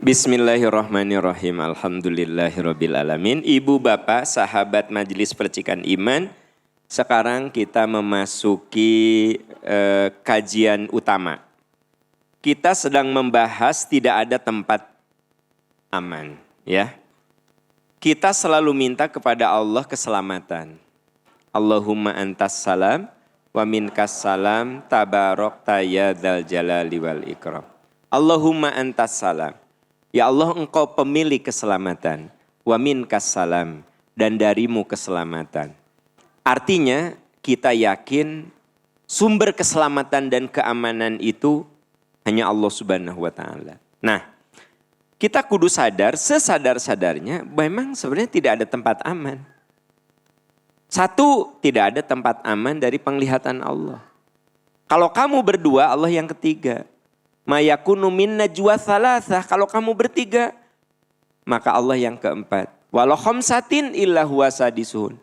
Bismillahirrahmanirrahim. Alhamdulillahirrabbilalamin. Ibu bapak sahabat majelis percikan iman. Sekarang kita memasuki kajian utama. Kita sedang membahas tidak ada tempat aman, ya. Kita selalu minta kepada Allah keselamatan. Allahumma antas salam wa minkas salam tabarakta ya dzal jalali wal ikram. Allahumma antas salam. Ya Allah, engkau pemilik keselamatan. Wa minkas salam, dan darimu keselamatan. Artinya kita yakin sumber keselamatan dan keamanan itu hanya Allah Subhanahu wa Ta'ala. Nah, kita kudu sadar, sesadar-sadarnya memang sebenarnya tidak ada tempat aman. Satu, tidak ada tempat aman dari penglihatan Allah. Kalau kamu berdua, Allah yang ketiga. Ma yakunu min najwa thalathah, kalau kamu bertiga, maka Allah yang keempat. Walau khamsatin illa huwa sadisuhun.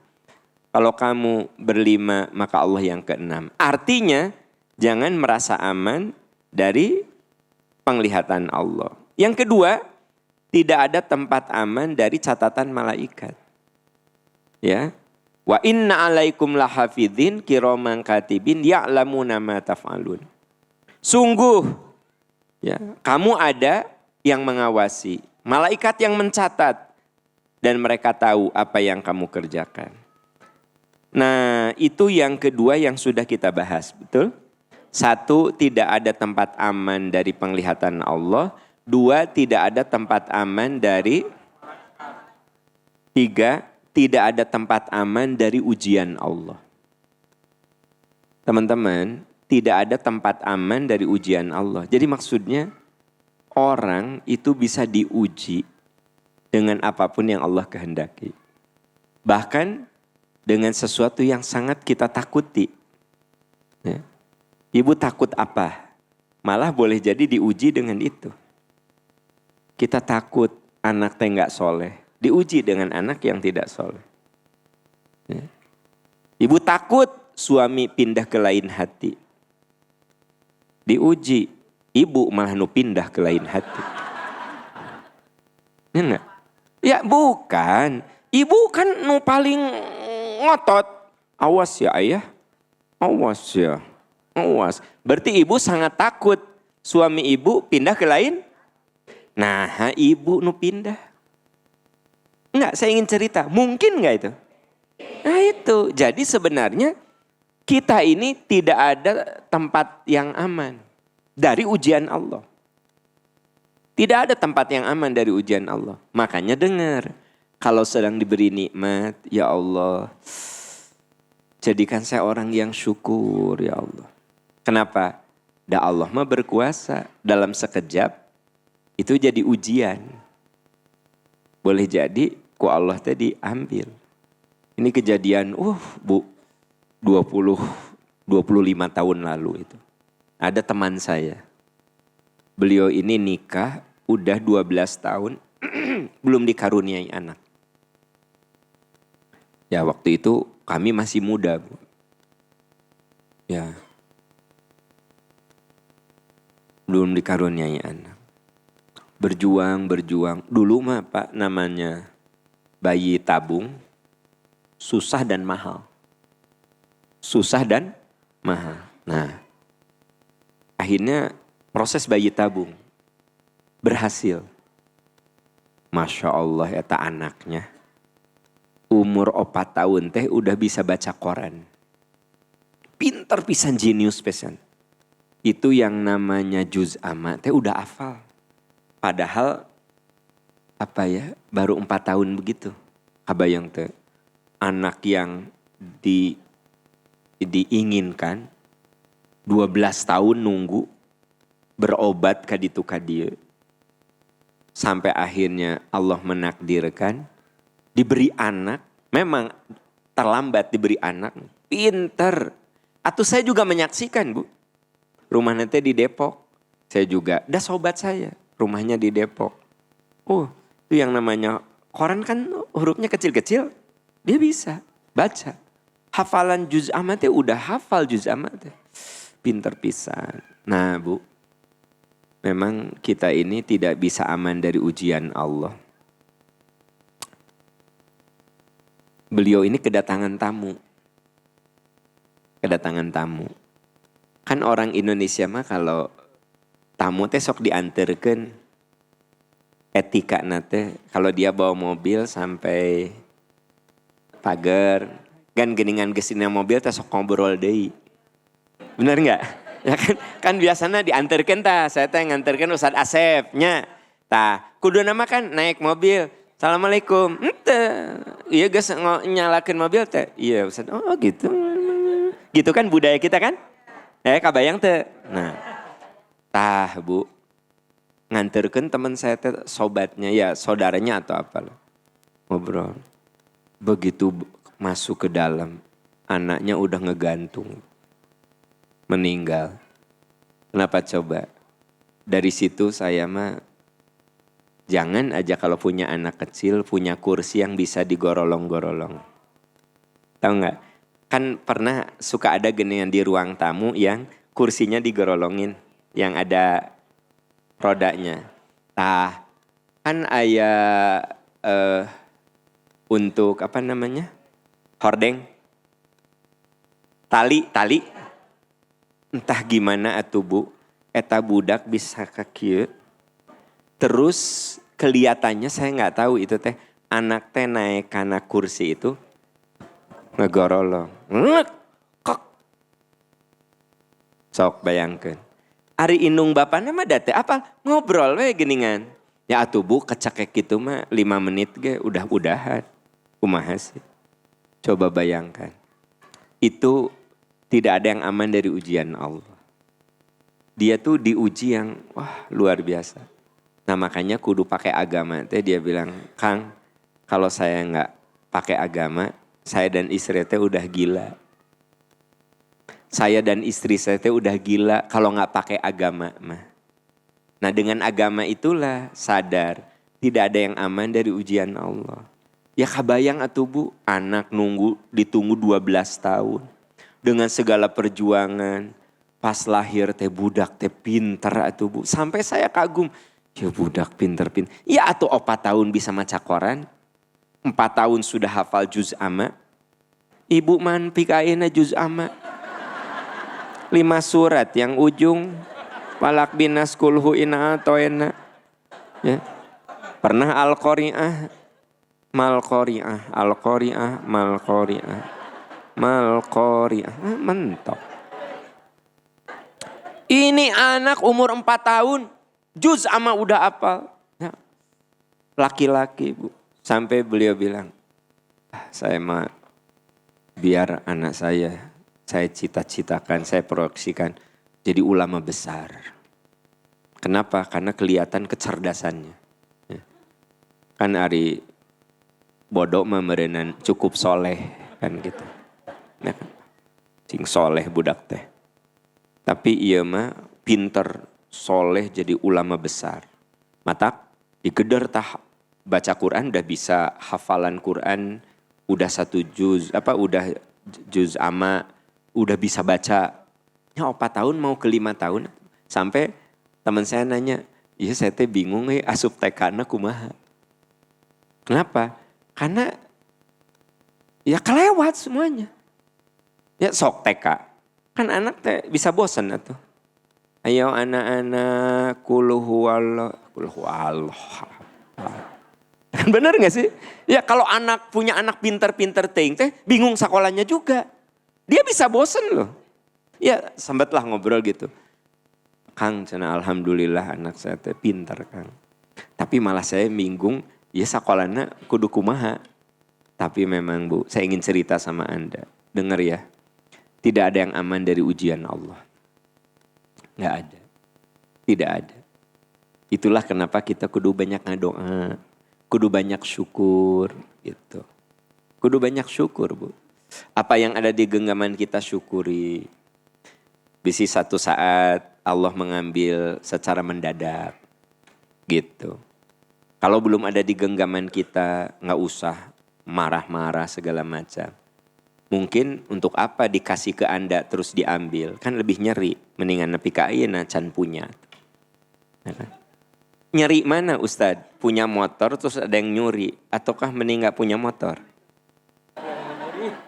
Kalau kamu berlima, maka Allah yang keenam. Artinya, jangan merasa aman dari penglihatan Allah. Yang kedua, tidak ada tempat aman dari catatan malaikat. Ya. Wa inna alaikum lahafidhin kiraman katibin ya'lamuna ma taf'alun. Sungguh, ya, kamu ada yang mengawasi, malaikat yang mencatat, dan mereka tahu apa yang kamu kerjakan. Nah, itu yang kedua yang sudah kita bahas, betul? Satu, tidak ada tempat aman dari penglihatan Allah. Dua, tidak ada tempat aman dari. Tiga, tidak ada tempat aman dari ujian Allah. Teman-teman, tidak ada tempat aman dari ujian Allah. Jadi maksudnya orang itu bisa diuji dengan apapun yang Allah kehendaki. Bahkan dengan sesuatu yang sangat kita takuti. Ya. Ibu takut apa? Malah boleh jadi diuji dengan itu. Kita takut anak teh nggak soleh. Diuji dengan anak yang tidak soleh. Ya. Ibu takut suami pindah ke lain hati. Diuji, ibu malah nu pindah ke lain hati. Ya enggak? Ya bukan. Ibu kan nu paling ngotot. Awas ya ayah. Awas ya. Awas. Berarti ibu sangat takut suami ibu pindah ke lain. Nah, ibu nu pindah. Enggak, saya ingin cerita. Mungkin enggak itu? Nah itu. Jadi sebenarnya kita ini tidak ada tempat yang aman dari ujian Allah. Tidak ada tempat yang aman dari ujian Allah. Makanya dengar, kalau sedang diberi nikmat, ya Allah, jadikan saya orang yang syukur, ya Allah. Kenapa? Allah mah berkuasa, dalam sekejap itu jadi ujian. Boleh jadi ku Allah tadi ambil. Ini kejadian Bu, 25 tahun lalu itu. Ada teman saya. Beliau ini nikah udah 12 tahun belum dikaruniai anak. Ya waktu itu kami masih muda, Bu. Ya. Belum dikaruniai anak. Berjuang. Dulu mah Pak namanya bayi tabung susah dan mahal. Susah dan mahal. Nah, akhirnya proses bayi tabung berhasil. Masya Allah eta anaknya. Umur 4 tahun teh udah bisa baca Quran. Pinter pisan, jenius pisan. Itu yang namanya juz amma teh udah hafal. Padahal baru 4 tahun begitu. Kabayang teh anak yang diinginkan 12 tahun nunggu berobat kaditu kadieu. Sampai akhirnya Allah menakdirkan diberi anak. Memang terlambat diberi anak. Pinter. Atau saya juga menyaksikan, Bu. Rumahnya teh di Depok. Saya juga, sobat saya. Rumahnya di Depok. Itu yang namanya Quran kan hurufnya kecil-kecil. Dia bisa baca. Hafalan juz amma teh udah hafal juz amma teh. Pinter pisan. Nah Bu, memang kita ini tidak bisa aman dari ujian Allah. Beliau ini kedatangan tamu. Kan orang Indonesia mah kalau tamu teh sok dianterkeun etika nate. Kalau dia bawa mobil sampai pagar, kan geningan gesina mobil teh sok ngobrol deui. Bener enggak? Ya kan biasanya diantarkan tah, saya teh nganterkan Ustadz Asep nya. Tah, kudu nama kan naik mobil. Assalamualaikum. Iya geus nyalakeun mobil teh. Iya Ustadz. Oh gitu. Gitu kan budaya kita kan? Kabayang teh. Nah. Tah, Bu. Nganterkeun teman saya teh sobatnya ya, saudaranya atau apalah. Ngobrol. Begitu masuk ke dalam, anaknya udah ngegantung. Meninggal. Kenapa coba? Dari situ saya mah jangan aja kalau punya anak kecil punya kursi yang bisa digorolong-gorolong. Tahu nggak? Kan pernah suka ada geningan di ruang tamu yang kursinya digorolongin, yang ada rodanya. Tah, kan untuk apa namanya? Hordeng. Tali. Entah gimana atuh Bu, eta budak bisa kakieu. Terus kelihatannya saya nggak tahu itu teh anak teh naik karena kursi itu ngegorolong. Kok. Sok bayangkeun. Ari indung bapana mah da teh apa ngobrol we geningan. Ya atuh Bu kecekek gitu mah 5 menit ge udah-udahan. Kumaha sih? Coba bayangkan. Itu tidak ada yang aman dari ujian Allah. Dia tuh diuji yang wah luar biasa. Nah makanya kudu pakai agama. Dia bilang, Kang kalau saya nggak pakai agama, saya dan istri teh udah gila. Saya dan istri saya teh udah gila kalau nggak pakai agama mah. Nah dengan agama itulah sadar tidak ada yang aman dari ujian Allah. Ya kabayang atuh Bu, anak ditunggu 12 tahun. Dengan segala perjuangan, pas lahir teh budak teh pinter atuh Bu. Sampai saya kagum, ya budak pinter. Ya atuh 4 tahun bisa maca Quran, 4 tahun sudah hafal juz amma. Ibu man pikaina juz amma. 5 surat yang ujung, walak binas kulhu ina atoena. Ya. Pernah al-qari'ah, mal-qari'ah, al-qari'ah, mal-qari'ah. Mal-qari'ah, mentok. Ini anak umur 4 tahun, juz amma udah apal. Ya. Laki-laki Bu, sampai beliau bilang, saya mah biar anak saya cita-citakan, saya proyeksikan jadi ulama besar. Kenapa? Karena kelihatan kecerdasannya. Ya. Kan ari bodoh mah meureunana cukup soleh kan gitu. Nah, sing soleh budak teh. Tapi iya mah pinter, soleh jadi ulama besar. Mata digeder tah baca Quran udah bisa hafalan Quran, udah 1 juz, udah juz amma, udah bisa baca. Ya 4 tahun mau ke 5 tahun. Sampai teman saya nanya, iya saya teh bingung asup TK-na kumaha. Kenapa? Karena ya kelewat semuanya. Ya sok TK. Kan anak teh bisa bosan atuh. Ayo anak-anak kul huwallah. Bener gak sih? Ya kalau punya anak pinter-pinter ting teh bingung sekolahnya juga. Dia bisa bosan loh. Ya sempatlah ngobrol gitu. Kang cenah alhamdulillah anak saya teh pinter Kang. Tapi malah saya bingung ya sekolahnya kudu kumaha. Tapi memang Bu, saya ingin cerita sama Anda. Dengar ya. Tidak ada yang aman dari ujian Allah. Nggak ada. Tidak ada. Itulah kenapa kita kudu banyak ngadoa. Kudu banyak syukur. Gitu. Kudu banyak syukur Bu. Apa yang ada di genggaman kita syukuri. Bisa satu saat Allah mengambil secara mendadak. Gitu. Kalau belum ada di genggaman kita nggak usah marah-marah segala macam. Mungkin untuk apa dikasih ke Anda terus diambil. Kan lebih nyeri. Mendingan nepi ka ayeuna can punya. Nyeri mana Ustadz? Punya motor terus ada yang nyuri. Ataukah mending gak punya motor?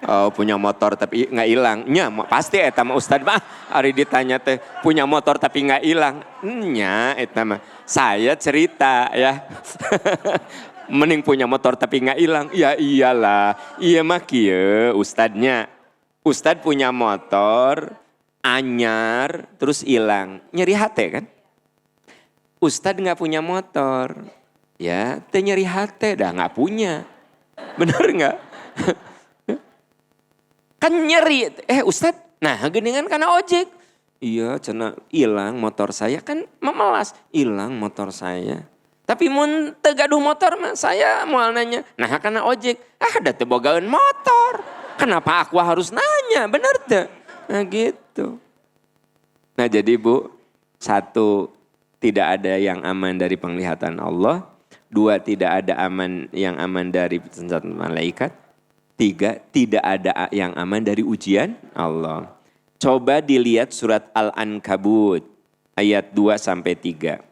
Oh punya motor tapi gak hilang. Nya pasti eta mah Ustadz mah. Hari ditanya teh punya motor tapi gak hilang. Nya eta mah. Saya cerita ya. Mending punya motor tapi gak hilang. Ya iyalah. Iya mah kieu Ustadznya. Ustadz punya motor anyar terus hilang. Nyeri hati kan? Ustadz nggak punya motor, ya, teh nyeri hati, dah nggak punya, bener nggak? Kan nyeri, Ustadz, nah geningan karena ojek, iya, cina hilang motor saya kan memelas, hilang motor saya. Tapi mun tegaduh motor mah saya mau nanya, nah karena ojek, ada teh bogaeun motor, kenapa aku harus nanya, bener teh? Nah gitu. Nah jadi Bu, satu, tidak ada yang aman dari penglihatan Allah. Dua, tidak ada yang aman dari senjata malaikat. Tiga, tidak ada yang aman dari ujian Allah. Coba dilihat surat Al-Ankabut ayat 2-3.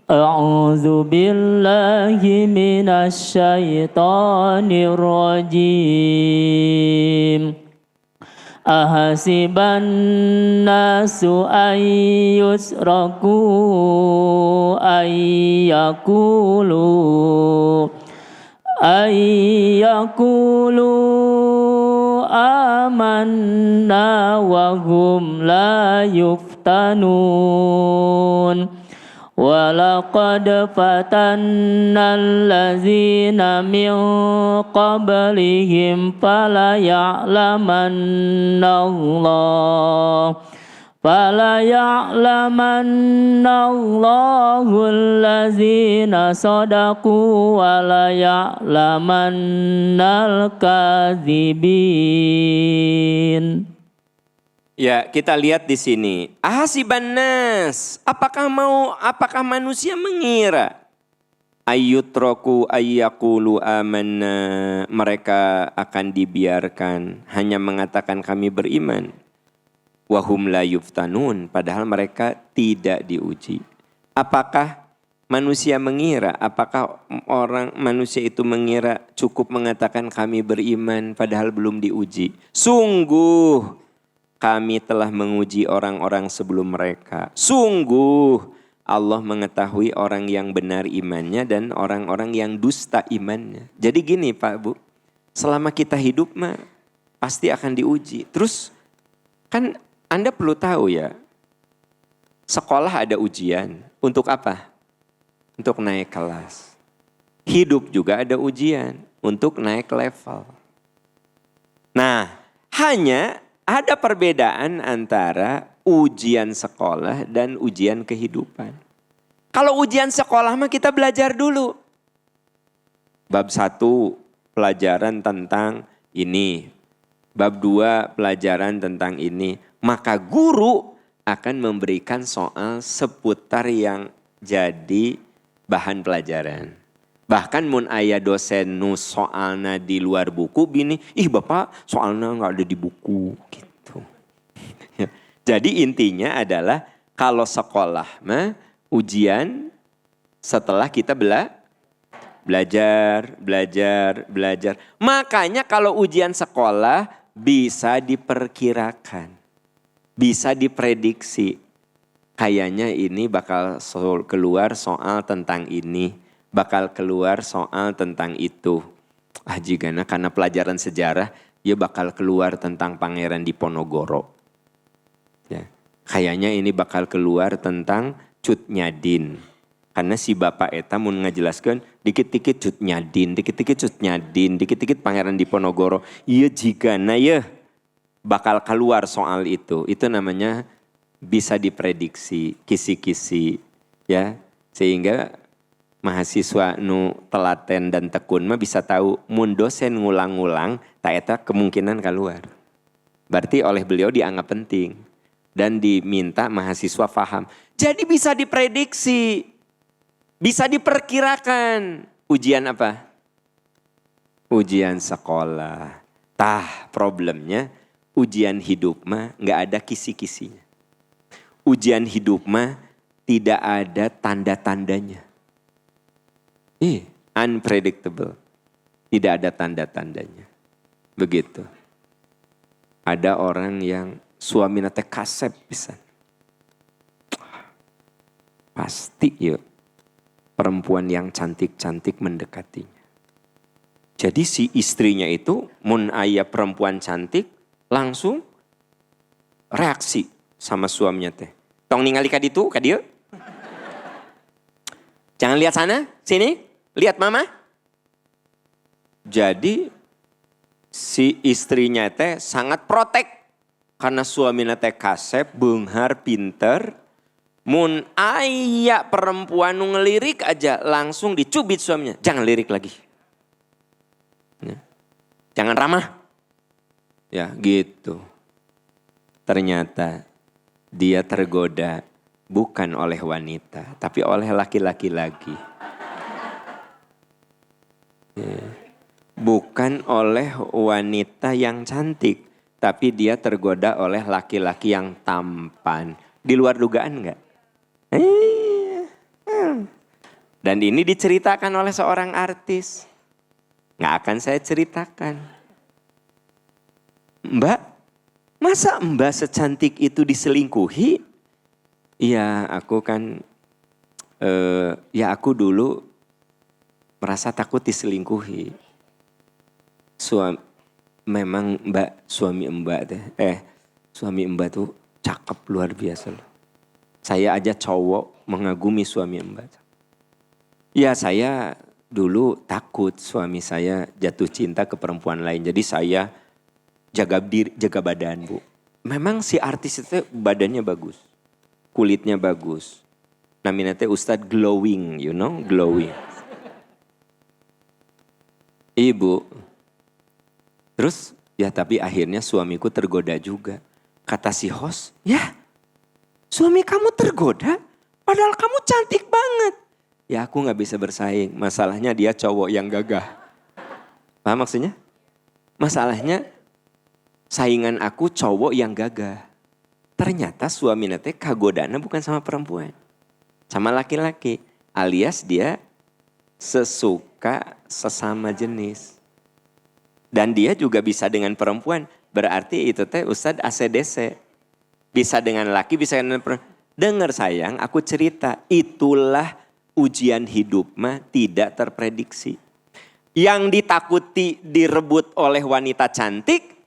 A'udzu billahi minasy syaithanir rajim. Ahasiban nasu ayyusraku ayyakulu amanna wa hum la yuftanun. Walaqad fatannal ladzina min qablihim fala ya'lamanallahu alladzina sadaqu wa la ya'lamannal kadzibin. Ya, kita lihat di sini. Ahasiban nas, apakah manusia mengira ayyutraku ayyaqulu amanna, mereka akan dibiarkan hanya mengatakan kami beriman. Wahum la yuftanun, padahal mereka tidak diuji. Apakah manusia mengira, apakah manusia itu mengira cukup mengatakan kami beriman padahal belum diuji? Sungguh kami telah menguji orang-orang sebelum mereka. Sungguh Allah mengetahui orang yang benar imannya dan orang-orang yang dusta imannya. Jadi gini Pak Bu, selama kita hidup mah pasti akan diuji. Terus kan Anda perlu tahu ya, sekolah ada ujian. Untuk apa? Untuk naik kelas. Hidup juga ada ujian untuk naik level. Nah, hanya ada perbedaan antara ujian sekolah dan ujian kehidupan. Kalau ujian sekolah mah kita belajar dulu. Bab 1 pelajaran tentang ini. Bab 2 pelajaran tentang ini. Maka guru akan memberikan soal seputar yang jadi bahan pelajaran. Bahkan mun aya dosen nu soalna di luar buku bini, bapak soalnya nggak ada di buku gitu. Jadi intinya adalah kalau sekolah mah ujian setelah kita belajar. Makanya kalau ujian sekolah bisa diperkirakan, bisa diprediksi. Kayaknya ini bakal keluar soal tentang ini. Bakal keluar soal tentang itu. Jigana karena pelajaran sejarah, ya bakal keluar tentang Pangeran Diponegoro. Ya, kayaknya ini bakal keluar tentang Cut Nyadin. Karena si bapak eta mun ngajelaskeun dikit-dikit Cut Nyadin, dikit-dikit Pangeran Diponegoro. Iya jigana ya bakal keluar soal itu. Itu namanya bisa diprediksi, kisi-kisi ya. Sehingga mahasiswa nu telaten dan tekun mah bisa tahu mun dosen ngulang-ngulang tak eta kemungkinan keluar. Berarti oleh beliau dianggap penting dan diminta mahasiswa paham. Jadi bisa diprediksi, bisa diperkirakan. Ujian apa? Ujian sekolah. Problemnya ujian hidup mah nggak ada kisi-kisinya. Ujian hidup mah tidak ada tanda-tandanya. Unpredictable. Tidak ada tanda-tandanya. Begitu. Ada orang yang suami nate kasep bisa. Pasti yuk perempuan yang cantik-cantik mendekatinya. Jadi si istrinya itu mun aya perempuan cantik langsung reaksi sama suaminya teh. Tong ningali ka ditu, ka dieu. Jangan lihat sana, sini, lihat mama. Jadi si istrinya teh sangat protek karena suaminya teh kasep, beunghar, pinter. Mun aya perempuan nu ngelirik aja langsung dicubit suaminya. Jangan lirik lagi. Ya. Jangan ramah. Ya gitu. Ternyata dia tergoda bukan oleh wanita, tapi oleh laki-laki lagi. Ya. Bukan oleh wanita yang cantik, tapi dia tergoda oleh laki-laki yang tampan. Di luar dugaan enggak? Dan ini diceritakan oleh seorang artis. Nggak akan saya ceritakan. Mbak, masa mbak secantik itu diselingkuhi? Iya, aku kan, aku dulu merasa takut diselingkuhi. Memang suami mbak tuh cakep luar biasa loh. Saya aja cowok mengagumi suami mbak. Ya saya dulu takut suami saya jatuh cinta ke perempuan lain. Jadi saya jaga badan bu. Memang si artis itu badannya bagus. Kulitnya bagus. Namanya teh Ustadz glowing, glowing. Ibu. Terus ya tapi akhirnya suamiku tergoda juga. Kata si host, ya suami kamu tergoda padahal kamu cantik banget. Ya aku gak bisa bersaing, masalahnya dia cowok yang gagah. Paham maksudnya? Masalahnya saingan aku cowok yang gagah. Ternyata suami nate kagodana bukan sama perempuan. Sama laki-laki. Alias dia sesuka sesama jenis. Dan dia juga bisa dengan perempuan. Berarti itu teh Ustadz ACDC. Bisa dengan laki, bisa dengan perempuan. Dengar sayang, aku cerita. Itulah ujian hidup mah tidak terprediksi. Yang ditakuti direbut oleh wanita cantik,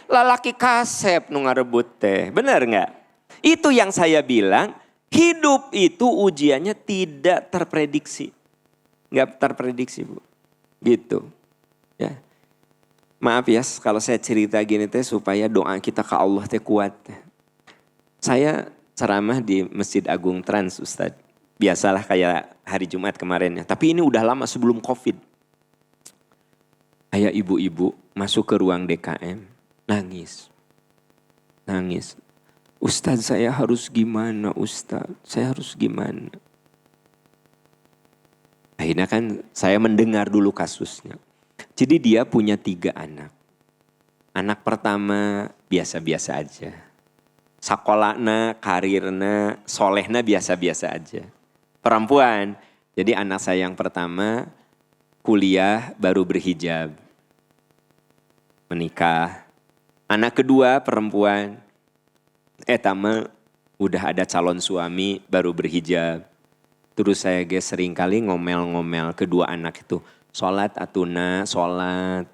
lalaki kasep nu ngarebut teh. Benar nggak? Itu yang saya bilang, hidup itu ujiannya tidak terprediksi. Nggak terprediksi bu. Gitu. Ya. Maaf ya kalau saya cerita gini teh supaya doa kita ke Allah teh kuat. Saya ceramah di Masjid Agung Trans Ustadz. Biasalah kayak hari Jumat kemarin ya. Tapi ini udah lama sebelum Covid. Ayah ibu-ibu masuk ke ruang DKM. Nangis. Ustadz saya harus gimana Ustadz? Saya harus gimana? Akhirnya kan saya mendengar dulu kasusnya. Jadi dia punya 3 anak. Anak pertama biasa-biasa aja. Sakolahna, karirna, solehna biasa-biasa aja. Perempuan. Jadi anak saya yang pertama kuliah baru berhijab. Menikah. Anak kedua perempuan. Tama udah ada calon suami baru berhijab. Terus saya sering kali ngomel-ngomel kedua anak itu. Sholat atuna, sholat.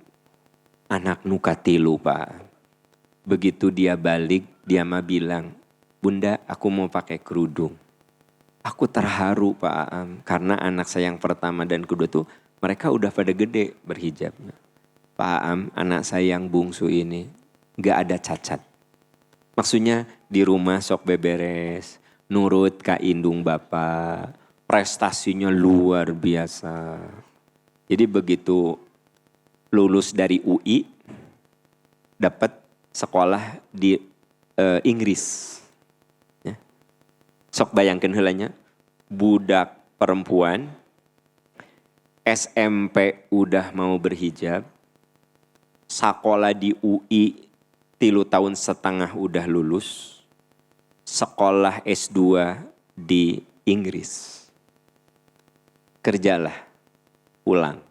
Anak nukatilu pak. Begitu dia balik, dia mah bilang, Bunda aku mau pakai kerudung. Aku terharu Pak Aam. Karena anak saya yang pertama dan kedua tuh mereka udah pada gede berhijabnya. Pak Aam, anak saya yang bungsu ini gak ada cacat. Maksudnya di rumah sok beberes, nurut ka indung bapak, prestasinya luar biasa. Jadi begitu lulus dari UI, dapat sekolah di Inggris. Ya. Sok bayangkan heulanya, budak perempuan, SMP udah mau berhijab, sekolah di UI 3,5 tahun udah lulus, sekolah S2 di Inggris. Kerjalah, pulang.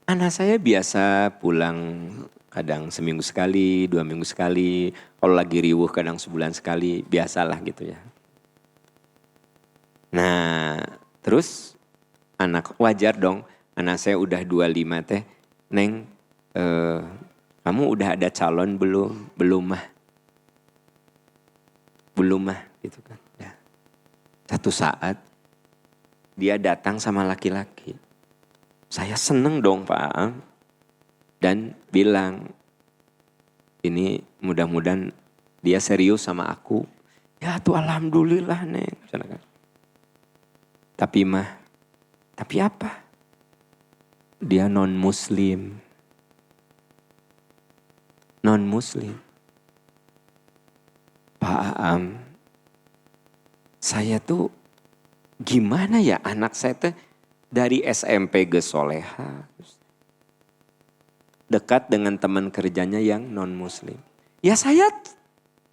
Anak saya biasa pulang kadang seminggu sekali, 2 minggu sekali. Kalau lagi riuh kadang sebulan sekali, biasalah gitu ya. Nah terus wajar dong, anak saya udah 25 teh, Neng kamu udah ada calon belum? Belum mah. Belum mah gitu kan. Ya. Satu saat dia datang sama laki-laki. Saya seneng dong Pak Am. Dan bilang, ini mudah-mudahan dia serius sama aku. Ya tuh alhamdulillah Neng. Tapi mah, tapi apa? Dia non-muslim. Non-muslim. Pak Am, saya tuh gimana ya anak saya tuh dari SMP ke soleha. Dekat dengan teman kerjanya yang non-muslim. Ya saya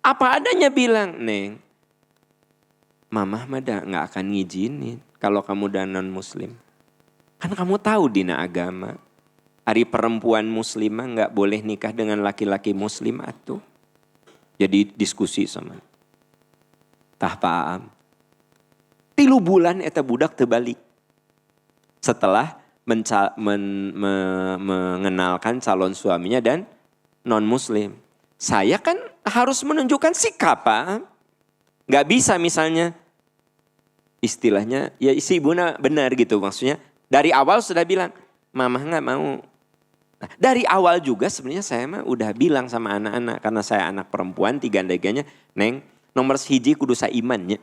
apa adanya bilang, Neng, Mamah mah gak akan ngizinin kalau kamu udah non-muslim. Kan kamu tahu dina agama, hari perempuan muslimah gak boleh nikah dengan laki-laki muslim atuh. Jadi diskusi sama. Tah Pak Am, 3 bulan eta budak terbalik. Setelah mengenalkan calon suaminya dan non-muslim. Saya kan harus menunjukkan sikap Pak. Gak bisa misalnya istilahnya ya si ibuna benar gitu maksudnya. Dari awal sudah bilang Mamah gak mau. Nah, dari awal juga sebenarnya saya mah udah bilang sama anak-anak. Karena saya anak perempuan 3-3-nya. Neng nomor 1 kudu imannya.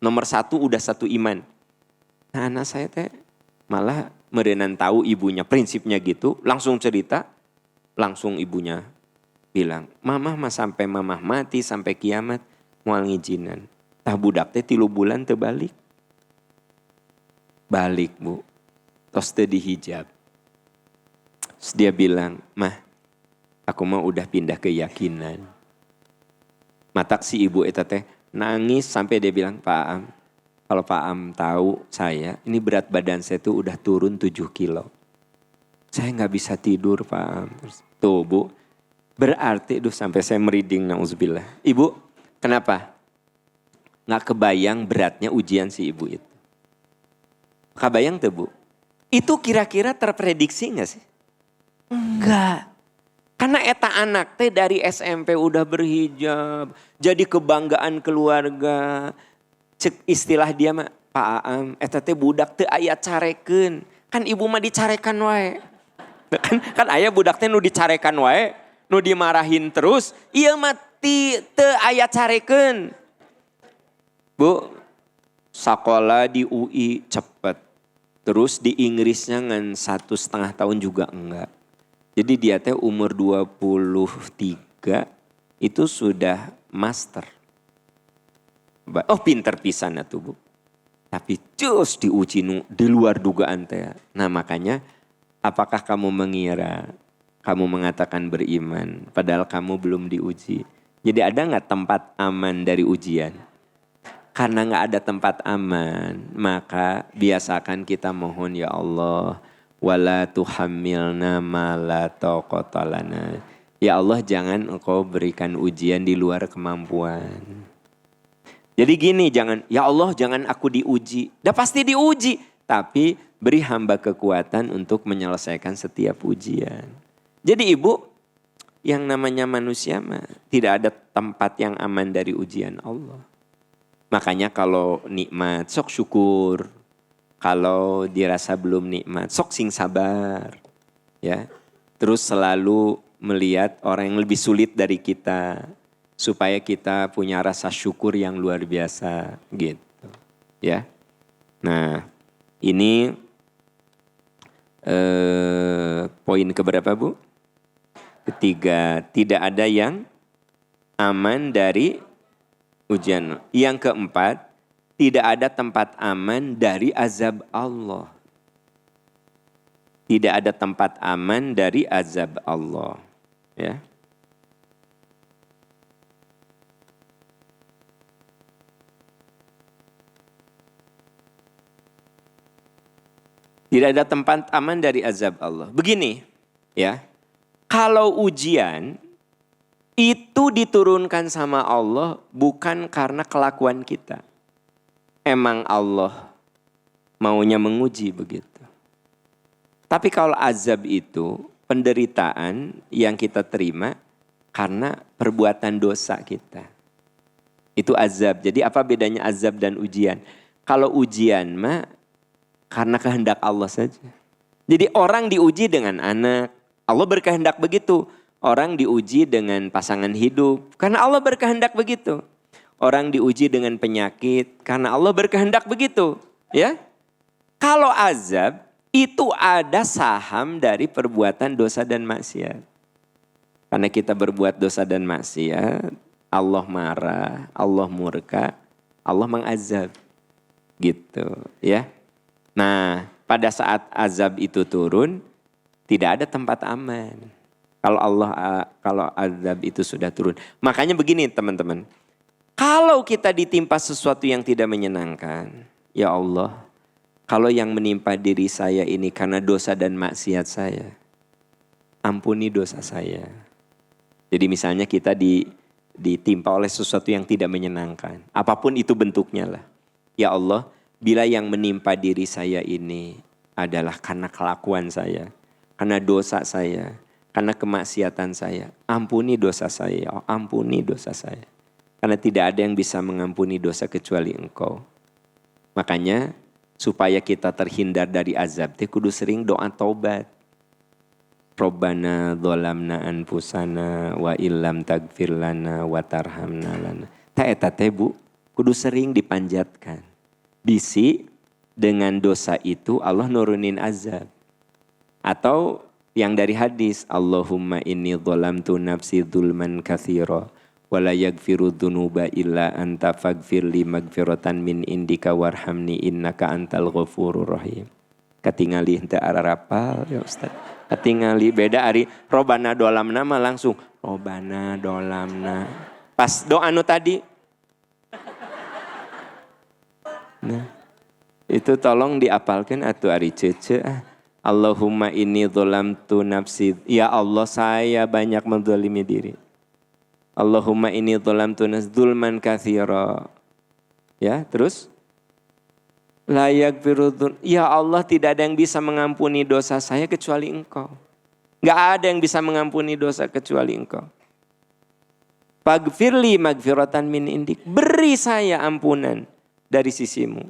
Nomor 1 udah 1 iman. Nah anak saya teh malah merenan tahu ibunya prinsipnya gitu, langsung cerita, langsung ibunya bilang, Mamah mah sampai Mamah mati sampai kiamat moal ngijinan. Tah budak teh 3 bulan terbalik. Balik Bu, tos teh dihijab. Terus dia bilang, Mah, aku mah udah pindah keyakinan. Matak si ibu eta teh nangis sampai dia bilang, Pak Am, kalau Pak Am tahu saya, ini berat badan saya tuh udah turun 7 kilo. Saya gak bisa tidur Pak Am. Tuh Bu, berarti sampai saya merinding na'udzubillah. Ibu, kenapa? Gak kebayang beratnya ujian si ibu itu. Kebayang tuh Bu? Itu kira-kira terprediksi gak sih? Enggak. Karena eta anak teh dari SMP udah berhijab. Jadi kebanggaan keluarga. Cek istilah dia mah, Pak Aam, eta teh budak teh aya careken. Kan ibu mah dicarekan wae. Kan aya budak teh nu dicarekan wae, nu dimarahin terus, ieu mah teu aya careken. Bu, sakola di UI cepet. Terus di Inggrisnya ngan 1,5 tahun juga enggak. Jadi dia teh umur 23 itu sudah master. Oh pinter pisan atuh Bu. Tapi cus diuji di luar dugaan teh. Nah makanya apakah kamu mengira kamu mengatakan beriman padahal kamu belum diuji. Jadi ada gak tempat aman dari ujian? Karena gak ada tempat aman maka biasakan kita mohon ya Allah. Wala tuhammilna ma la taqata lana. Ya Allah jangan engkau berikan ujian di luar kemampuan. Jadi gini, ya Allah jangan aku diuji. Dah pasti diuji. Tapi beri hamba kekuatan untuk menyelesaikan setiap ujian. Jadi ibu, yang namanya manusia mah tidak ada tempat yang aman dari ujian Allah. Makanya kalau nikmat, sok syukur. Kalau dirasa belum nikmat, sok sing sabar. Ya, terus selalu melihat orang yang lebih sulit dari kita. Supaya kita punya rasa syukur yang luar biasa gitu. Ya. Nah ini poin keberapa Bu? Ketiga, tidak ada yang aman dari ujian. Yang keempat, tidak ada tempat aman dari azab Allah. Tidak ada tempat aman dari azab Allah. Ya. Tidak ada tempat aman dari azab Allah. Begini, ya. Kalau ujian itu diturunkan sama Allah bukan karena kelakuan kita. Emang Allah maunya menguji begitu. Tapi kalau azab itu penderitaan yang kita terima karena perbuatan dosa kita. Itu azab. Jadi apa bedanya azab dan ujian? Kalau ujian mah karena kehendak Allah saja. Jadi orang diuji dengan anak. Allah berkehendak begitu. Orang diuji dengan pasangan hidup. Karena Allah berkehendak begitu. Orang diuji dengan penyakit. Karena Allah berkehendak begitu. Ya. Kalau azab itu ada saham dari perbuatan dosa dan maksiat. Karena kita berbuat dosa dan maksiat. Allah marah. Allah murka. Allah mengazab. Gitu ya. Nah, pada saat azab itu turun, tidak ada tempat aman. Kalau azab itu sudah turun. Makanya begini teman-teman. Kalau kita ditimpa sesuatu yang tidak menyenangkan, ya Allah, kalau yang menimpa diri saya ini karena dosa dan maksiat saya, ampuni dosa saya. Jadi misalnya kita ditimpa oleh sesuatu yang tidak menyenangkan. Apapun itu bentuknya lah. Ya Allah, bila yang menimpa diri saya ini adalah karena kelakuan saya, karena dosa saya, karena kemaksiatan saya, ampuni dosa saya, ampuni dosa saya. Karena tidak ada yang bisa mengampuni dosa kecuali Engkau. Makanya supaya kita terhindar dari azab, kudu sering doa taubat. Robbana dzolamna anfusana wa illam tagfir lana wa tarhamna lana. Ta eta teh Bu, kudu sering dipanjatkan. Bisi dengan dosa itu Allah nurunin azab. Atau yang dari hadis, Allahumma inni dzolamtu nafsi dzulman katsira wa la yaghfiru dzunuba illa anta faghfirli maghfiratan min indika warhamni innaka antal ghafurur rahim. Katingali henteu ararapal ya Ustaz. Katingali beda ari Robbana dolamna mah langsung Robbana dolamna. Pas doa anu tadi. Nah, itu tolong diapalkan atuh ari cece. Allahumma inni dzolamtu nafsi. Ya Allah, saya banyak menzalimi diri. Allahumma inni dzolamtu nafsi dzulman katsira. Ya, terus la yaghfiru. Ya Allah, tidak ada yang bisa mengampuni dosa saya kecuali Engkau. Enggak ada yang bisa mengampuni dosa kecuali Engkau. Faghfirli maghfiratan min indik. Beri saya ampunan dari sisimu.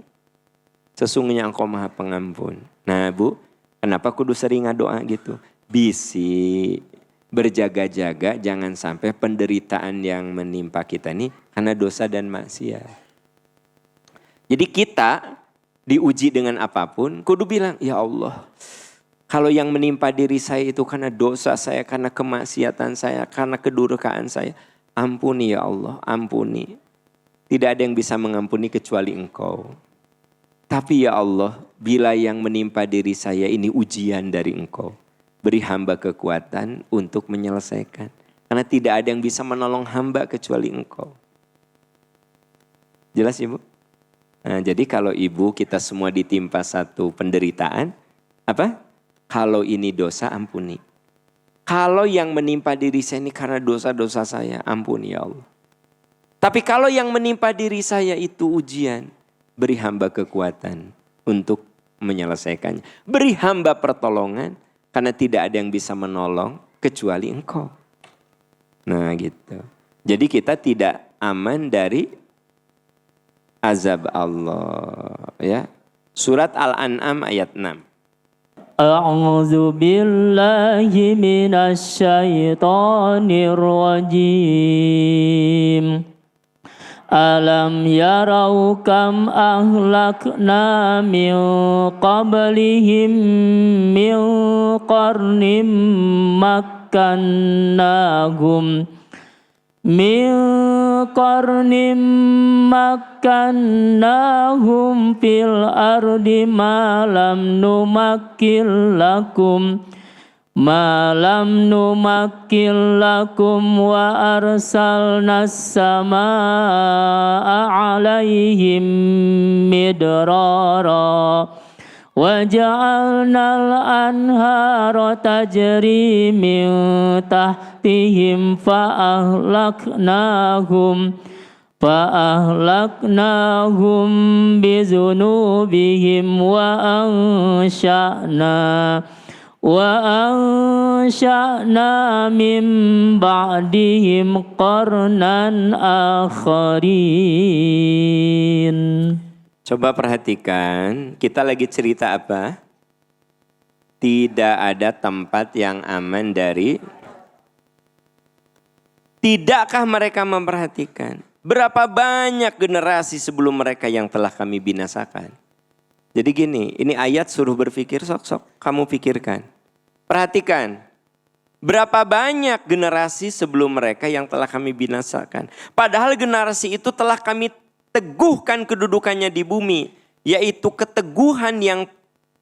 Sesungguhnya Engkau Maha Pengampun. Nah Bu, kenapa kudu sering ngadoa gitu? Bisi berjaga-jaga jangan sampai penderitaan yang menimpa kita ini karena dosa dan maksiat. Jadi kita diuji dengan apapun, kudu bilang, ya Allah, kalau yang menimpa diri saya itu karena dosa saya, karena kemaksiatan saya, karena kedurhakaan saya, ampuni ya Allah, ampuni. Tidak ada yang bisa mengampuni kecuali Engkau. Tapi ya Allah, bila yang menimpa diri saya ini ujian dari Engkau, beri hamba kekuatan untuk menyelesaikan. Karena tidak ada yang bisa menolong hamba kecuali Engkau. Jelas Ibu? Nah, jadi kalau Ibu kita semua ditimpa satu penderitaan, apa? Kalau ini dosa ampuni. Kalau yang menimpa diri saya ini karena dosa-dosa saya, ampuni ya Allah. Tapi kalau yang menimpa diri saya itu ujian, beri hamba kekuatan untuk menyelesaikannya. Beri hamba pertolongan karena tidak ada yang bisa menolong kecuali Engkau. Nah gitu. Jadi kita tidak aman dari azab Allah. Ya. Surat Al-An'am ayat 6. A'udzu billahi minasy syaithanir rajim. Alam yarau kam ahlakna min qablihim min qarnim makkannahum min qarnim makkannahum fil ardi ma lam numakkil lakum wa arsalna as-samaa'a 'alaihim midrara وجعلنا الأنهار تجري من تحتهم فأهلكناهم بذنوبهم وأنشأنا من بعدهم قرنا آخرين. Coba perhatikan, kita lagi cerita apa? Tidak ada tempat yang aman dari. Tidakkah mereka memperhatikan berapa banyak generasi sebelum mereka yang telah kami binasakan? Jadi gini, ini ayat suruh berpikir, sok-sok kamu pikirkan. Perhatikan, berapa banyak generasi sebelum mereka yang telah kami binasakan. Padahal generasi itu telah kami teguhkan kedudukannya di bumi, yaitu keteguhan yang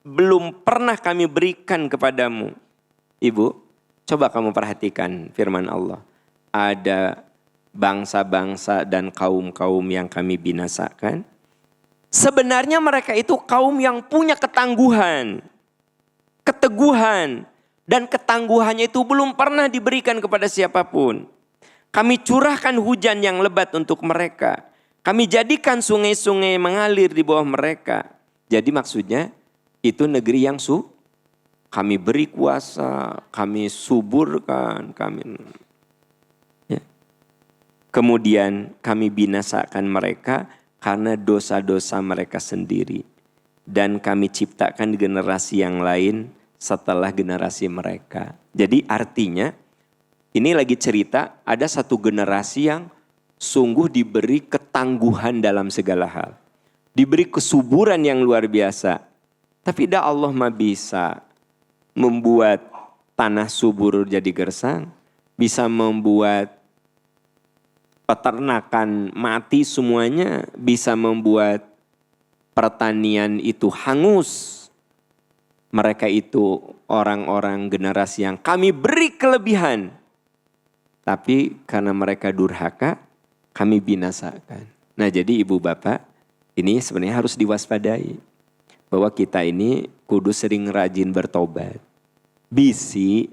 belum pernah kami berikan kepadamu. Ibu, coba kamu perhatikan firman Allah. Ada bangsa-bangsa dan kaum-kaum yang kami binasakan. Sebenarnya mereka itu kaum yang punya ketangguhan, keteguhan, dan ketangguhannya itu belum pernah diberikan kepada siapapun. Kami curahkan hujan yang lebat untuk mereka. Kami jadikan sungai-sungai mengalir di bawah mereka. Jadi maksudnya itu negeri yang kami beri kuasa, kami suburkan, ya. Kemudian kami binasakan mereka karena dosa-dosa mereka sendiri. Dan kami ciptakan generasi yang lain setelah generasi mereka. Jadi artinya ini lagi cerita ada satu generasi yang sungguh diberi ketangguhan dalam segala hal. Diberi kesuburan yang luar biasa. Tapi dah Allah mah bisa membuat tanah subur jadi gersang. Bisa membuat peternakan mati semuanya. Bisa membuat pertanian itu hangus. Mereka itu orang-orang generasi yang kami beri kelebihan. Tapi karena mereka durhaka, kami binasakan. Nah jadi ibu bapak, ini sebenarnya harus diwaspadai. Bahwa kita ini kudu sering rajin bertobat. Bisi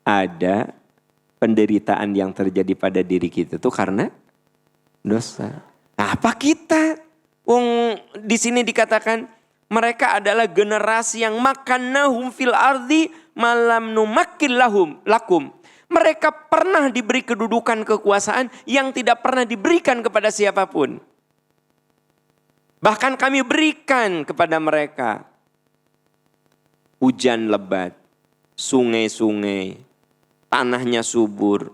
ada penderitaan yang terjadi pada diri kita itu karena dosa. Nah, apa kita? Di sini dikatakan mereka adalah generasi yang makannahum fil ardi malam numakkil lakum. Mereka pernah diberi kedudukan kekuasaan yang tidak pernah diberikan kepada siapapun. Bahkan kami berikan kepada mereka hujan lebat, sungai-sungai, tanahnya subur.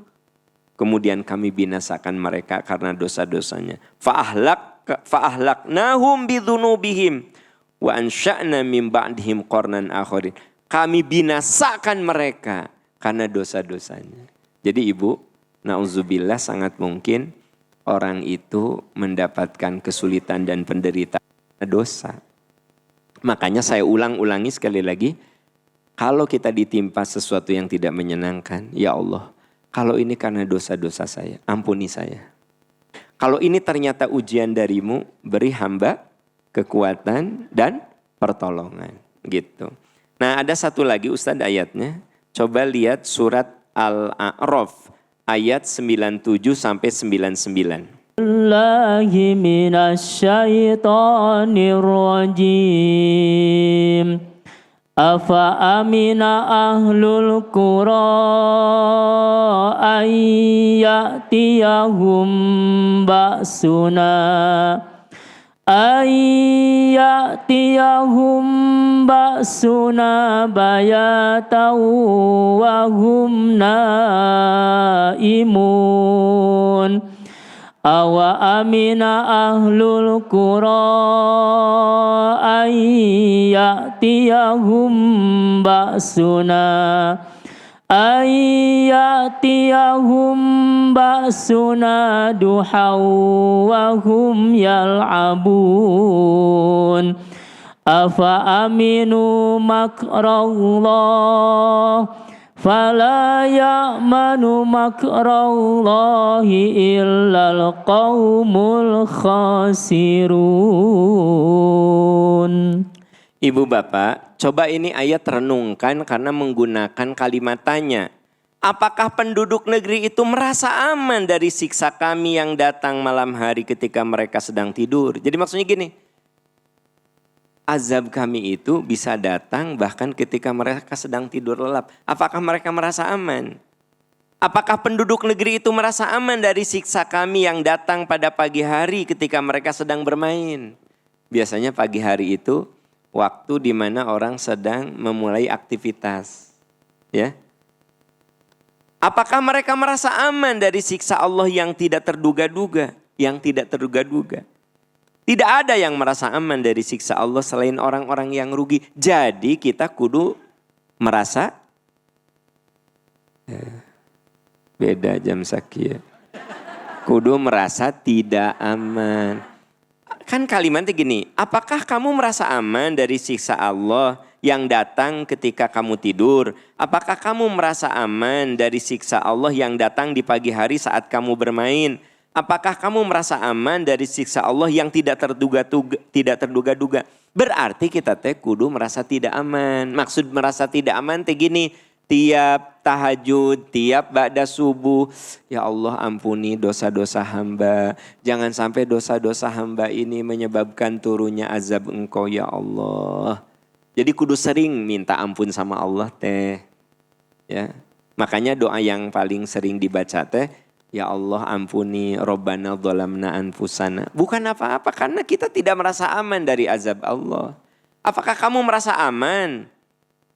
Kemudian kami binasakan mereka karena dosa-dosanya. Fa'ahlaknahum bidzunubihim wa ansha'na min ba'dihim qarnan akharin. Kami binasakan mereka karena dosa-dosanya. Jadi ibu, na'udzubillah sangat mungkin orang itu mendapatkan kesulitan dan penderitaan dosa. Makanya saya ulangi sekali lagi, kalau kita ditimpa sesuatu yang tidak menyenangkan, ya Allah, kalau ini karena dosa-dosa saya, ampuni saya. Kalau ini ternyata ujian darimu, beri hamba kekuatan dan pertolongan. Gitu. Nah ada satu lagi Ustadz ayatnya. Coba lihat surat Al-A'raf ayat 97 sampai 99. Allahi minasyaitonir rajim. Afa amina ahlul qura ayyatiyahum ba'suna bayatan wa hum naimun. Awa amina ahlul qura ayyatiyahum ba'suna duhaw wa hum yal'abun. Afa aminu makrallah fala ya'manu makrallahi illal qaumul khasirun. Ibu bapak, coba ini ayat renungkan karena menggunakan kalimat tanya. Apakah penduduk negeri itu merasa aman dari siksa kami yang datang malam hari ketika mereka sedang tidur? Jadi maksudnya gini, azab kami itu bisa datang bahkan ketika mereka sedang tidur lelap. Apakah mereka merasa aman? Apakah penduduk negeri itu merasa aman dari siksa kami yang datang pada pagi hari ketika mereka sedang bermain? Biasanya pagi hari itu waktu di mana orang sedang memulai aktivitas. Ya. Apakah mereka merasa aman dari siksa Allah yang tidak terduga-duga? Yang tidak terduga-duga. Tidak ada yang merasa aman dari siksa Allah selain orang-orang yang rugi. Jadi kita kudu merasa beda jam sakia. Kudu merasa tidak aman. Kan kalimatnya gini, apakah kamu merasa aman dari siksa Allah yang datang ketika kamu tidur? Apakah kamu merasa aman dari siksa Allah yang datang di pagi hari saat kamu bermain? Apakah kamu merasa aman dari siksa Allah yang tidak terduga-duga? Berarti kita teh kudu merasa tidak aman. Maksud merasa tidak aman teh gini, tiap tahajud, tiap ba'da subuh, ya Allah ampuni dosa-dosa hamba. Jangan sampai dosa-dosa hamba ini menyebabkan turunnya azab Engkau ya Allah. Jadi kudu sering minta ampun sama Allah teh. Ya. Makanya doa yang paling sering dibaca teh, ya Allah ampuni Rabbana dzalamna anfusana. Bukan apa-apa karena kita tidak merasa aman dari azab Allah. Apakah kamu merasa aman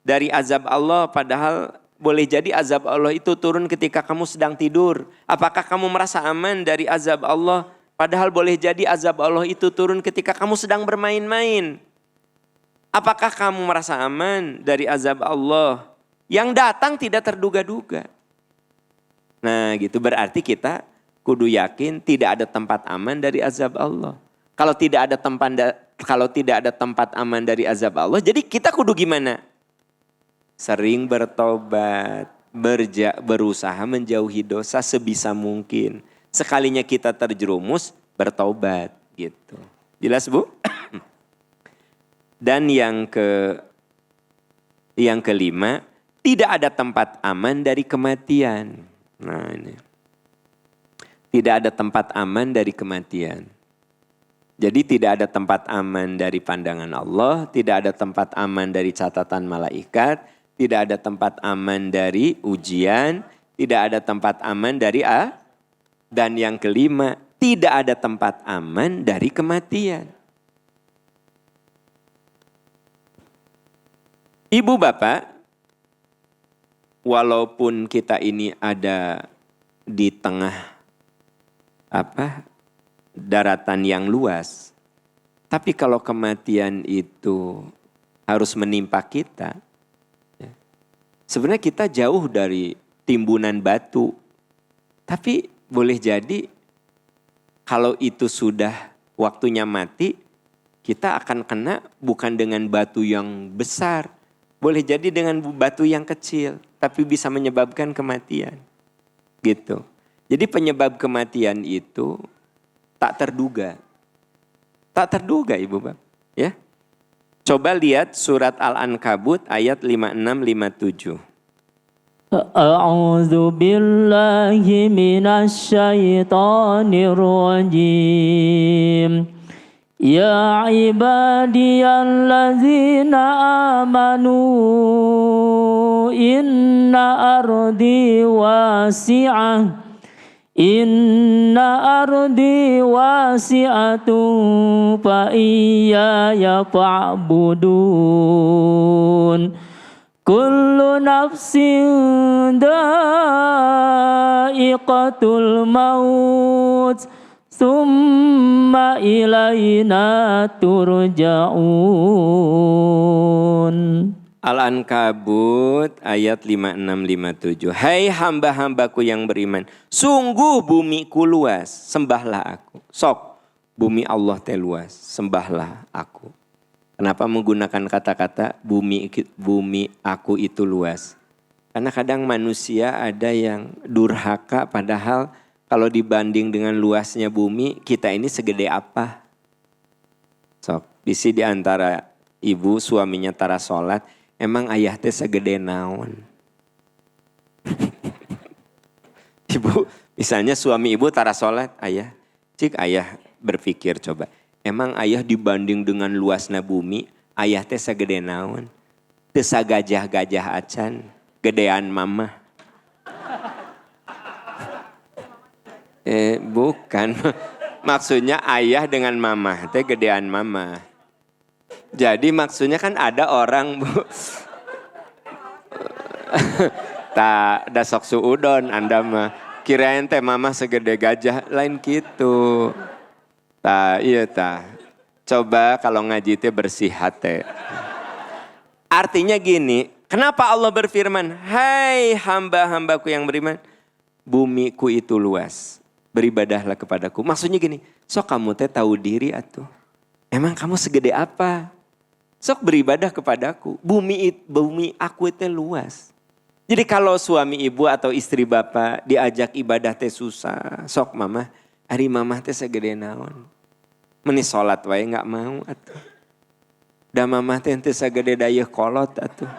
dari azab Allah padahal boleh jadi azab Allah itu turun ketika kamu sedang tidur? Apakah kamu merasa aman dari azab Allah padahal boleh jadi azab Allah itu turun ketika kamu sedang bermain-main? Apakah kamu merasa aman dari azab Allah yang datang tidak terduga-duga? Nah gitu berarti kita kudu yakin tidak ada tempat aman dari azab Allah. Kalau tidak ada tempat aman dari azab Allah, jadi kita kudu gimana? Sering bertobat, berusaha menjauhi dosa sebisa mungkin. Sekalinya kita terjerumus, bertobat gitu. Jelas Bu? Dan yang kelima, tidak ada tempat aman dari kematian. Nah ini. Tidak ada tempat aman dari kematian. Jadi tidak ada tempat aman dari pandangan Allah, tidak ada tempat aman dari catatan malaikat, tidak ada tempat aman dari ujian, tidak ada tempat aman dari dan yang kelima, tidak ada tempat aman dari kematian. Ibu bapak, walaupun kita ini ada di tengah daratan yang luas, tapi kalau kematian itu harus menimpa kita, sebenarnya kita jauh dari timbunan batu. Tapi boleh jadi kalau itu sudah waktunya mati, kita akan kena bukan dengan batu yang besar. Boleh jadi dengan batu yang kecil, tapi bisa menyebabkan kematian. Gitu. Jadi penyebab kematian itu tak terduga. Tak terduga Ibu Bapak. Ya. Coba lihat surat Al-Ankabut ayat 56-57. A'udzu billahi minasyaitonir rajim. Ya ibadiyallazina amanu inna ardi wasi'ah. Inna ardi wasi'atun fa iyaya fa'budun. Kullu nafsin dha'iqatul maut. Summa ilayna turja'un. Al-Ankabut ayat 56-57. Hai hamba-hambaku yang beriman, sungguh bumiku luas, sembahlah aku. Sok, bumi Allah teh luas, sembahlah aku. Kenapa menggunakan kata-kata bumi aku itu luas? Karena kadang manusia ada yang durhaka padahal kalau dibanding dengan luasnya bumi, kita ini segede apa? Sok, di antara ibu suaminya tara sholat, emang ayah teh segede naon? Ibu, misalnya suami ibu tara sholat, ayah, cik ayah berpikir coba, emang ayah dibanding dengan luasna bumi, ayah teh segede naon? Teu sagajah-gajah acan, gedean mama. Bukan, maksudnya ayah dengan mama, teh gedean mama. Jadi maksudnya kan ada orang bu, tak dasok suudon Anda mah. Kirain teh mama segede gajah, lain gitu. Iya coba kalau ngaji teh bersih hati. Artinya gini, kenapa Allah berfirman, hai hamba-hambaku yang beriman, bumiku itu luas, beribadahlah kepadaku. Maksudnya gini, sok kamu teh tahu diri atuh. Emang kamu segede apa? Sok beribadah kepadaku. Bumi aku itu luas. Jadi kalau suami ibu atau istri bapak diajak ibadah teh susah. Sok mama, hari mama teh segede naon. Meni sholat wae gak mau atuh. Da mama teh segede dayeuh kolot atuh.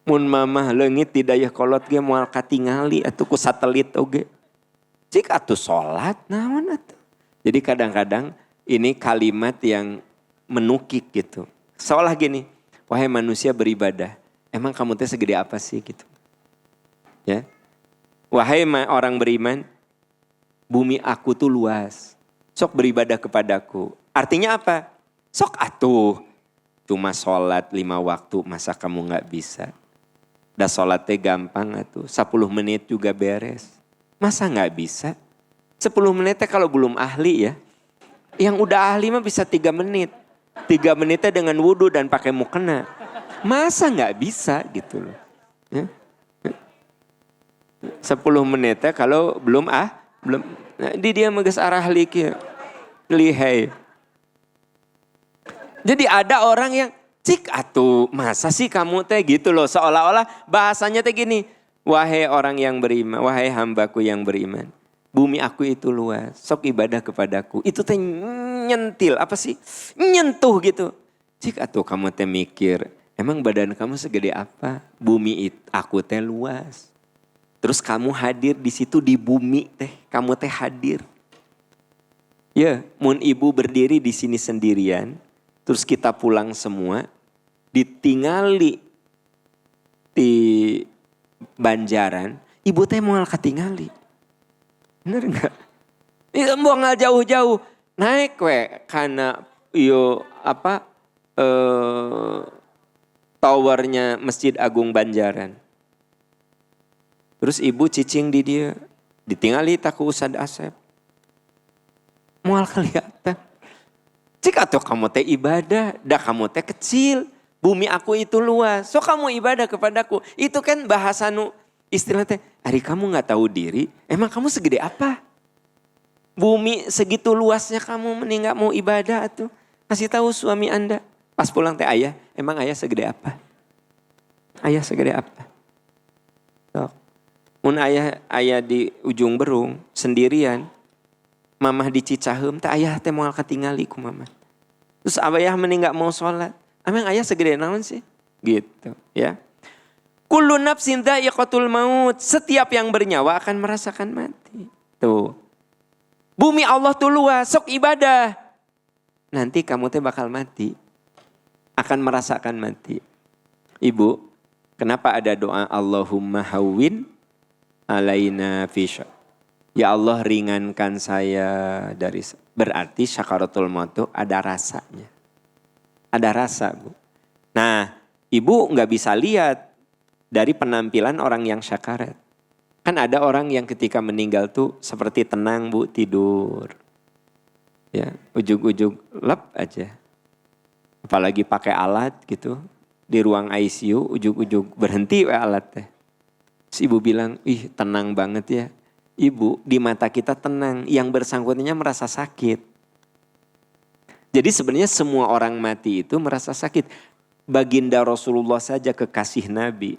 Mun mama leungit di dayeuh kolot ge moal katingali atuh ku satelit oge. Cik atuh sholat naon atuh. Jadi kadang-kadang ini kalimat yang menukik gitu. Seolah gini, wahai manusia beribadah, emang kamu teh segede apa sih gitu. Ya. Wahai orang beriman, bumi aku tuh luas. Sok beribadah kepadaku. Artinya apa? Sok atuh. Cuma sholat 5 waktu, masa kamu gak bisa? Dah sholat teh gampang atuh, 10 menit juga beres. Masa gak bisa? 10 menit teh kalau belum ahli ya. Yang udah ahli mah bisa 3 menit. 3 menitnya dengan wudhu dan pakai mukena. Masa gak bisa gitu loh. Ya? 10 menitnya kalau belum nah, di dia meges arah liki. Lihai. Jadi ada orang yang cik atuh masa sih kamu teh gitu loh. Seolah-olah bahasanya teh gini. Wahai orang yang beriman, wahai hambaku yang beriman. Bumi aku itu luas, sok ibadah kepadaku. Itu teh nyentil, apa sih? Nyentuh gitu. Cik atuh kamu teh mikir, emang badan kamu segede apa? Bumi aku teh luas. Terus kamu hadir di situ di bumi teh, kamu teh hadir. Ya, mun ibu berdiri di sini sendirian, terus kita pulang semua, ditingali di Banjaran, ibu teh moal katingali. Bener enggak? Itu buang jauh-jauh. Naik we karena towernya Masjid Agung Banjaran. Terus ibu cicing di dia. Ditingali tak ke Ustad Asep. Moal kelihatan. Cik atuh kamu teh ibadah. Dah kamu teh kecil. Bumi aku itu luas. So kamu ibadah kepadaku. Itu kan bahasa istilah teh. Hari kamu gak tahu diri. Emang kamu segede apa? Bumi segitu luasnya kamu mending gak mau ibadah tuh. Kasih tahu suami Anda. Pas pulang teh ayah. Emang ayah segede apa? Ayah segede apa? So, mun ayah di ujung Berung sendirian. Mamah di Cicaheum teh ayah teh moal katingali ku mamah. Terus ayah mending gak mau sholat. Emang ayah segede naon sih? Gitu ya. Kullu nafsin dha'iqatul maut. Setiap yang bernyawa akan merasakan mati. Tuh. Bumi Allah tuh luas, sok ibadah. Nanti kamu teh bakal mati. Akan merasakan mati. Ibu, kenapa ada doa Allahumma hawwin alaina fisya. Ya Allah ringankan saya dari. Berarti syakaratul maut tuh ada rasanya. Ada rasa, Bu. Nah, ibu gak bisa lihat dari penampilan orang yang syakarat. Kan ada orang yang ketika meninggal tuh seperti tenang, Bu, tidur. Ya, ujug-ujug lep aja. Apalagi pakai alat gitu. Di ruang ICU ujug-ujug berhenti alat teh. Terus ibu bilang, ih tenang banget ya. Ibu, di mata kita tenang. Yang bersangkutannya merasa sakit. Jadi sebenarnya semua orang mati itu merasa sakit. Baginda Rasulullah saja kekasih Nabi.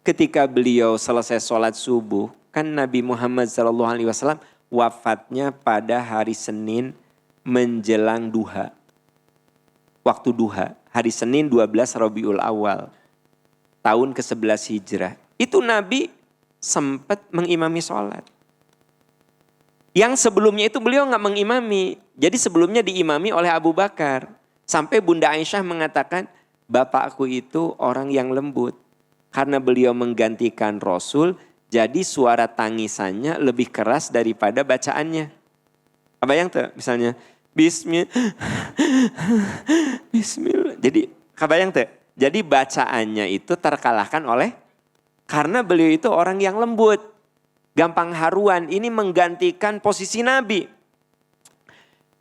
Ketika beliau selesai sholat subuh. Kan Nabi Muhammad SAW wafatnya pada hari Senin menjelang duha. waktu duha, hari Senin 12 Rabiul Awal, tahun ke-11 Hijrah. Itu Nabi sempat mengimami sholat. Yang sebelumnya itu beliau nggak mengimami. Jadi sebelumnya diimami oleh Abu Bakar. Sampai Bunda Aisyah mengatakan, bapakku itu orang yang lembut. Karena beliau menggantikan Rasul, jadi suara tangisannya lebih keras daripada bacaannya. Apa yang tuh? Misalnya, Bismillah. Jadi, kabayang tuh? Jadi bacaannya itu terkalahkan oleh, karena beliau itu orang yang lembut. Gampang haruan, ini menggantikan posisi Nabi.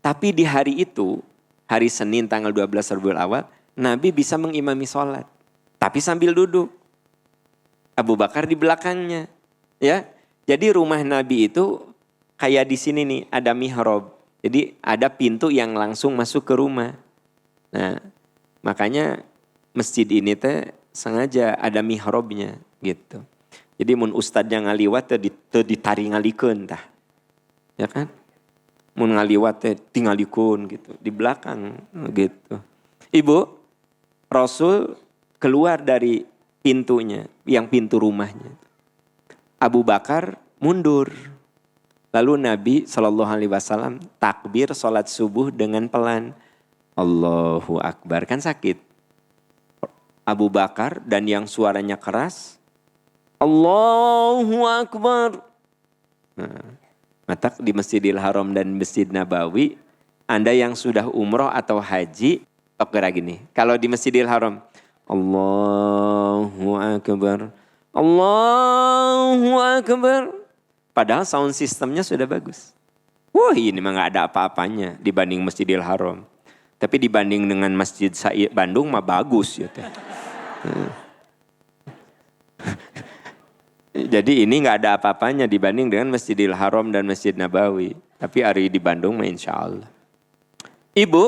Tapi di hari itu, hari Senin tanggal 12 Rabiul Awal, Nabi bisa mengimami sholat. Tapi sambil duduk. Abu Bakar di belakangnya. Ya, jadi rumah Nabi itu kayak di sini nih, ada mihrab. Jadi ada pintu yang langsung masuk ke rumah. Nah, makanya masjid ini teh sengaja ada mihrabnya gitu. Jadi mun ustadnya ngaliwat teh ditari ngalikeun tah. Ya kan? Mun ngaliwat teh tingalikeun gitu di belakang gitu. Ibu, Rasul keluar dari pintunya, yang pintu rumahnya. Abu Bakar mundur. Lalu Nabi SAW takbir sholat subuh dengan pelan. Allahu Akbar, kan sakit. Abu Bakar dan yang suaranya keras, Allahu Akbar. Nah, mata di Masjidil Haram dan Masjid Nabawi, Anda yang sudah umroh atau haji, gerak gini. Kalau di Masjidil Haram, Allahu Akbar, Allahu Akbar. Padahal sound systemnya sudah bagus. Wah, ini mah gak ada apa-apanya dibanding Masjidil Haram. Tapi dibanding dengan Masjid Said Bandung mah bagus ya teh. Jadi ini gak ada apa-apanya dibanding dengan Masjidil Haram dan Masjid Nabawi. Tapi hari di Bandung mah insya Allah. Ibu,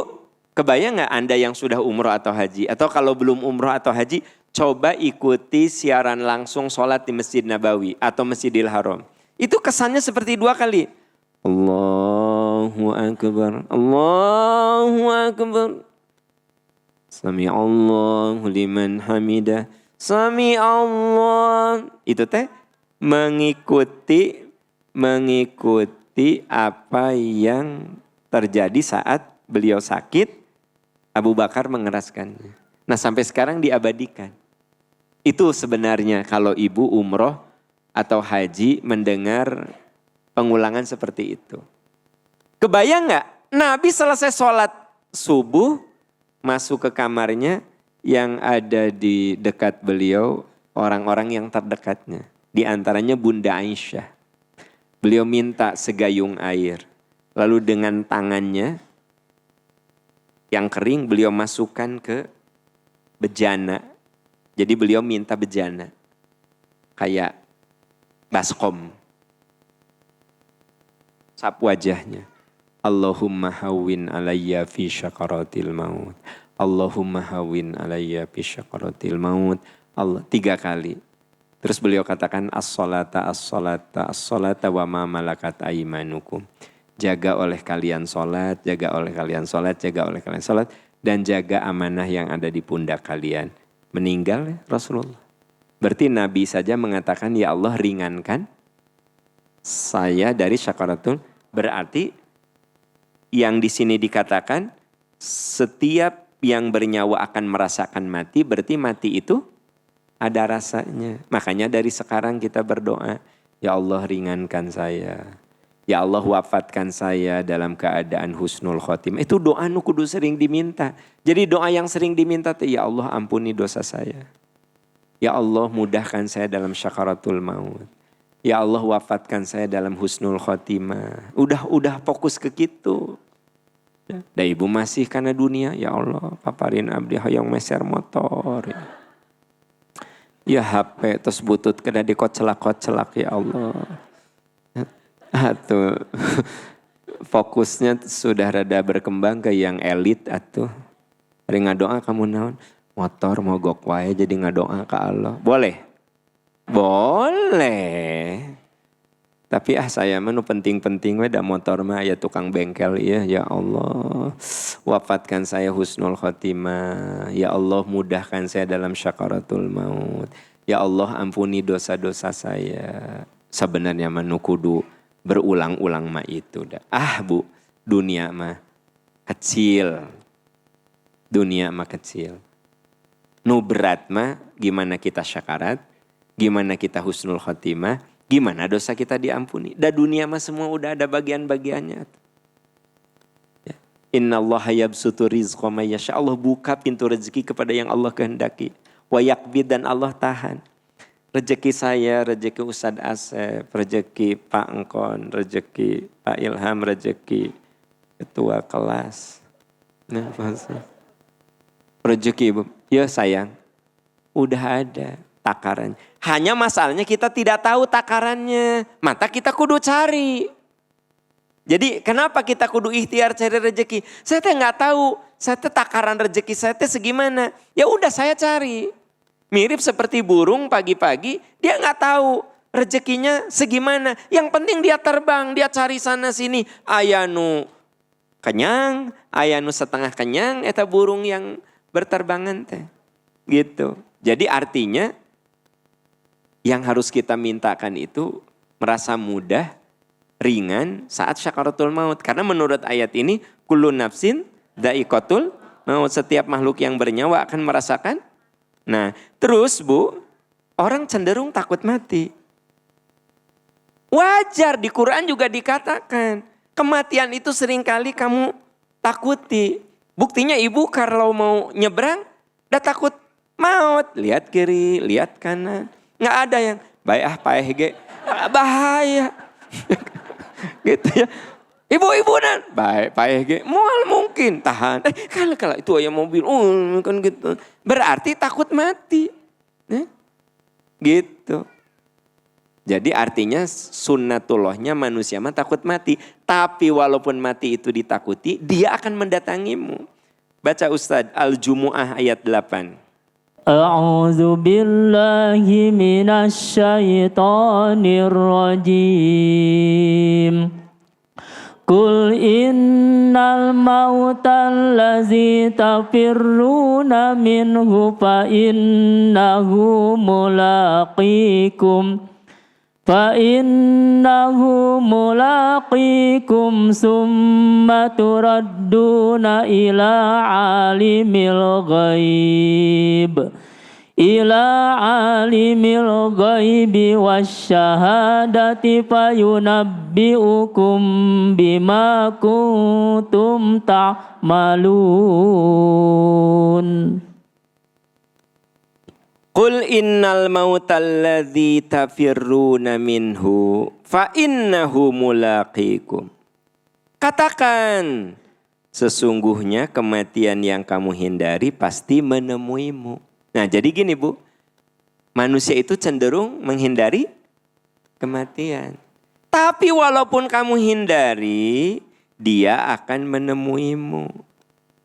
kebayang gak Anda yang sudah umroh atau haji? Atau kalau belum umroh atau haji, coba ikuti siaran langsung sholat di Masjid Nabawi atau Masjidil Haram. Itu kesannya seperti 2 kali. Allahu Akbar, Allahu Akbar. Sami Allahu liman hamidah. Sami Allah. Itu teh mengikuti apa yang terjadi saat beliau sakit. Abu Bakar mengeraskannya. Nah, sampai sekarang diabadikan. Itu sebenarnya kalau ibu umroh atau haji mendengar pengulangan seperti itu. Kebayang gak? Nabi selesai sholat subuh, masuk ke kamarnya, yang ada di dekat beliau orang-orang yang terdekatnya. Di antaranya Bunda Aisyah. Beliau minta segayung air. Lalu dengan tangannya yang kering beliau masukkan ke bejana. Jadi beliau minta bejana. Kayak baskom. Sapu wajahnya. Allahumma hawwin alayya fi syakaratil maut. Allahumma hawwin alayya fi syakaratil maut. 3 kali. Terus beliau katakan as-salata as-salata as-salata wa ma malakat aimanukum. Jaga oleh kalian salat, jaga oleh kalian salat, jaga oleh kalian salat, dan jaga amanah yang ada di pundak kalian. Meninggal Rasulullah. Berarti Nabi saja mengatakan, ya Allah ringankan saya dari syakaratul. Berarti yang di sini dikatakan setiap yang bernyawa akan merasakan mati, berarti mati itu ada rasanya. Makanya dari sekarang kita berdoa, ya Allah ringankan saya. Ya Allah wafatkan saya dalam keadaan husnul khotimah. Itu doa nu kudu sering diminta. Jadi doa yang sering diminta itu, ya Allah ampuni dosa saya. Ya Allah mudahkan saya dalam syakaratul maut. Ya Allah wafatkan saya dalam husnul khotimah. Udah fokus ke gitu. Dan ibu masih karena dunia, ya Allah paparin abdi hoyong meser motor. Ya HP terus butut kena dikocelak-kocelak ya Allah. Atuh fokusnya sudah rada berkembang ke yang elit atuh. Hari ngadoa kamu naon? Motor mogok wae jadi ngadoa ke Allah. Boleh? Boleh. Tapi saya mah nu penting-penting we da motor mah ya tukang bengkel ya Allah. Wafatkan saya husnul khotimah. Ya Allah mudahkan saya dalam syakaratul maut. Ya Allah ampuni dosa-dosa saya. Sebenarnya mah nu kudu berulang-ulang mah itu dah. Bu, dunia mah kecil. Dunia mah kecil. Nu berat mah gimana kita syakarat, gimana kita husnul khotimah, gimana dosa kita diampuni. Da dunia mah semua udah ada bagian-bagiannya. Ya. Innallaha yabsutu rizqa may yasha. Allah buka pintu rezeki kepada yang Allah kehendaki. Wa yakbid, dan Allah tahan. Rezeki saya, rezeki Ustadz Asep, rezeki Pak Engkon, rezeki Pak Ilham, rezeki ketua kelas. Nah, rezeki Ibu. Ya sayang, udah ada takaran. Hanya masalahnya kita tidak tahu takarannya. Maka kita kudu cari. Jadi kenapa kita kudu ikhtiar cari rezeki? Saya teh nggak tahu. Saya teh takaran rezeki saya teh segimana. Ya udah saya cari. Mirip seperti burung pagi-pagi. Dia nggak tahu rezekinya segimana. Yang penting dia terbang. Dia cari sana sini. Ayanu kenyang. Ayanu setengah kenyang. Eta burung yang berterbangan teh. Gitu. Jadi artinya yang harus kita mintakan itu merasa mudah, ringan saat syakaratul maut. Karena menurut ayat ini, kullu nafsin dha'iqatul maut. Setiap makhluk yang bernyawa akan merasakan. Nah terus Bu, orang cenderung takut mati. Wajar, di Quran juga dikatakan. Kematian itu seringkali kamu takuti. Buktinya ibu kalau mau nyebrang, udah takut maut. Lihat kiri, lihat kanan. Nggak ada yang baik Pak bahaya. Gitu ya. Ibu-ibu dan baik Pak mual mungkin tahan. Kalau itu aja mobil, kan gitu. Berarti takut mati. Gitu. Jadi artinya sunnatullahnya manusia mah takut mati. Tapi walaupun mati itu ditakuti, dia akan mendatangimu. Baca Ustadz Al-Jumu'ah ayat 8. A'udzu billahi minasyaitonir rajim. Qul innal mautal ladzi tafirruna minhu fa innahu mulaqikum. فَإِنَّهُ مُلَاقِيكُمْ ثُمَّ تُرَدُّونَ إِلَى عَالِمِ الْغَيْبِ وَالشَّهَادَةِ فَيُنَبِّئُكُم بِمَا كُنتُمْ تَعْمَلُونَ. Qul innal mautal ladzi tafirruna minhu fa innahu mulaqikum. Katakan, sesungguhnya kematian yang kamu hindari pasti menemuimu. Nah jadi gini Bu, manusia itu cenderung menghindari kematian. Tapi walaupun kamu hindari, dia akan menemuimu.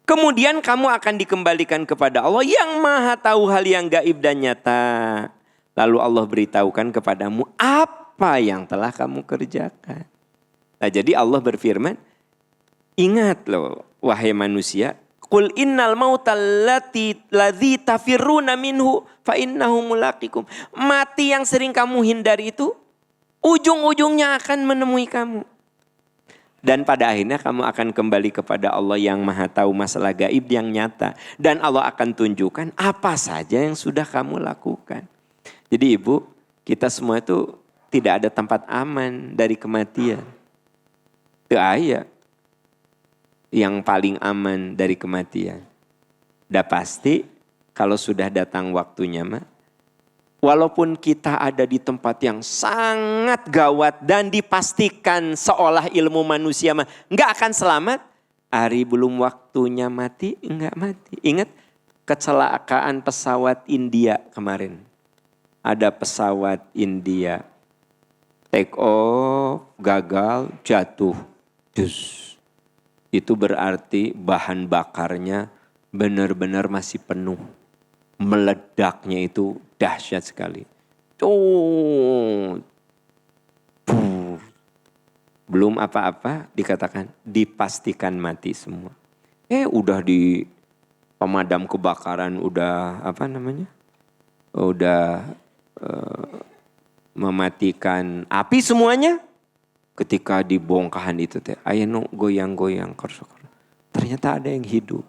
Kemudian kamu akan dikembalikan kepada Allah yang maha tahu hal yang gaib dan nyata. Lalu Allah beritahukan kepadamu apa yang telah kamu kerjakan. Nah jadi Allah berfirman, ingat loh wahai manusia. Qul innal mautal ladzi tafirruna minhu fa innahu mulaqikum. Mati yang sering kamu hindari itu ujung-ujungnya akan menemui kamu. Dan pada akhirnya kamu akan kembali kepada Allah yang maha tahu masalah gaib yang nyata. Dan Allah akan tunjukkan apa saja yang sudah kamu lakukan. Jadi Ibu, kita semua itu tidak ada tempat aman dari kematian. Itu ayat yang paling aman dari kematian. Udah pasti kalau sudah datang waktunya mah. Walaupun kita ada di tempat yang sangat gawat dan dipastikan seolah ilmu manusia mah nggak akan selamat, hari belum waktunya mati, enggak mati. Ingat kecelakaan pesawat India kemarin. Ada pesawat India take off, gagal, jatuh. Itu berarti bahan bakarnya benar-benar masih penuh. Meledaknya itu dahsyat sekali. Belum apa-apa dikatakan dipastikan mati semua. Udah di pemadam kebakaran, udah apa namanya? Udah mematikan api semuanya. Ketika dibongkahan itu teh, aya nu goyang-goyang. Ternyata ada yang hidup.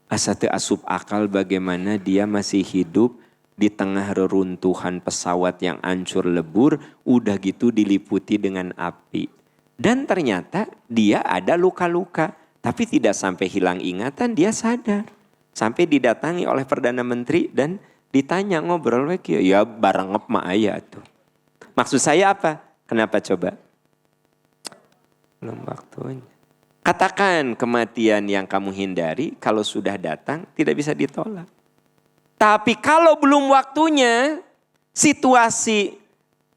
Asa teu asup akal bagaimana dia masih hidup di tengah reruntuhan pesawat yang hancur lebur, udah gitu diliputi dengan api. Dan ternyata dia ada luka-luka, tapi tidak sampai hilang ingatan, dia sadar. Sampai didatangi oleh Perdana Menteri dan ditanya ngobrol lagi, ya barangep mah aya tuh. Maksud saya apa? Kenapa coba? Belum waktunya. Katakan kematian yang kamu hindari kalau sudah datang tidak bisa ditolak. Tapi kalau belum waktunya, situasi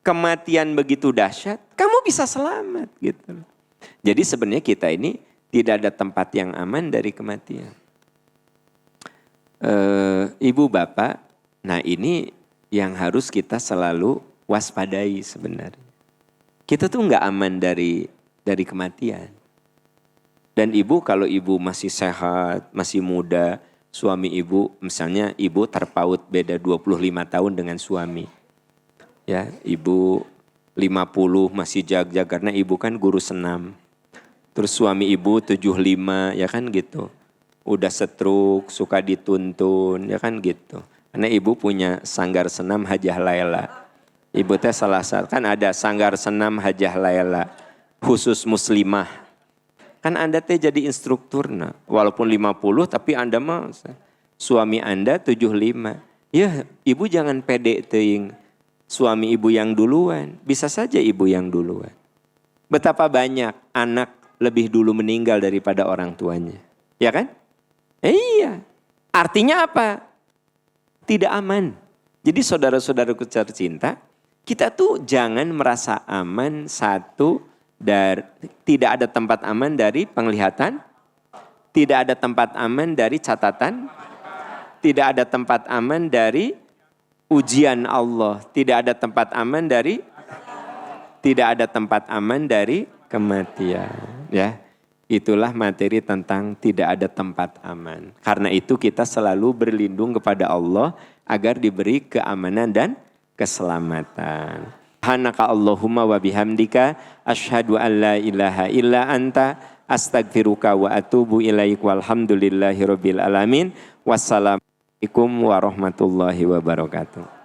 kematian begitu dahsyat, kamu bisa selamat gitu. Jadi sebenarnya kita ini tidak ada tempat yang aman dari kematian. Ibu bapak, nah ini yang harus kita selalu waspadai sebenarnya. Kita tuh nggak aman dari kematian. Dan ibu kalau ibu masih sehat, masih muda, suami ibu misalnya ibu terpaut beda 25 tahun dengan suami. Ya, ibu 50 masih jag-jag karena ibu kan guru senam. Terus suami ibu 75 ya kan gitu. Udah stroke, suka dituntun ya kan gitu. Karena ibu punya sanggar senam Hajah Laila. Ibu teh salah satu, kan ada sanggar senam Hajah Laila khusus muslimah. Kan Anda teh jadi instruktur, nah. Walaupun 50 tapi Anda mah suami Anda 75. Ya ibu jangan pede teuing suami ibu yang duluan. Bisa saja ibu yang duluan. Betapa banyak anak lebih dulu meninggal daripada orang tuanya. Ya kan? Iya. Artinya apa? Tidak aman. Jadi saudara-saudaraku tercinta, kita tuh jangan merasa aman tidak ada tempat aman dari penglihatan, tidak ada tempat aman dari catatan, tidak ada tempat aman dari ujian Allah, tidak ada tempat aman dari kematian, ya. Itulah materi tentang tidak ada tempat aman. Karena itu kita selalu berlindung kepada Allah agar diberi keamanan dan keselamatan. Subhanaka Allahumma wa bihamdika asyhadu an la ilaha illa anta astaghfiruka wa atubu ilaik walhamdulillahi rabbil alamin. Wassalamualaikum warahmatullahi wabarakatuh.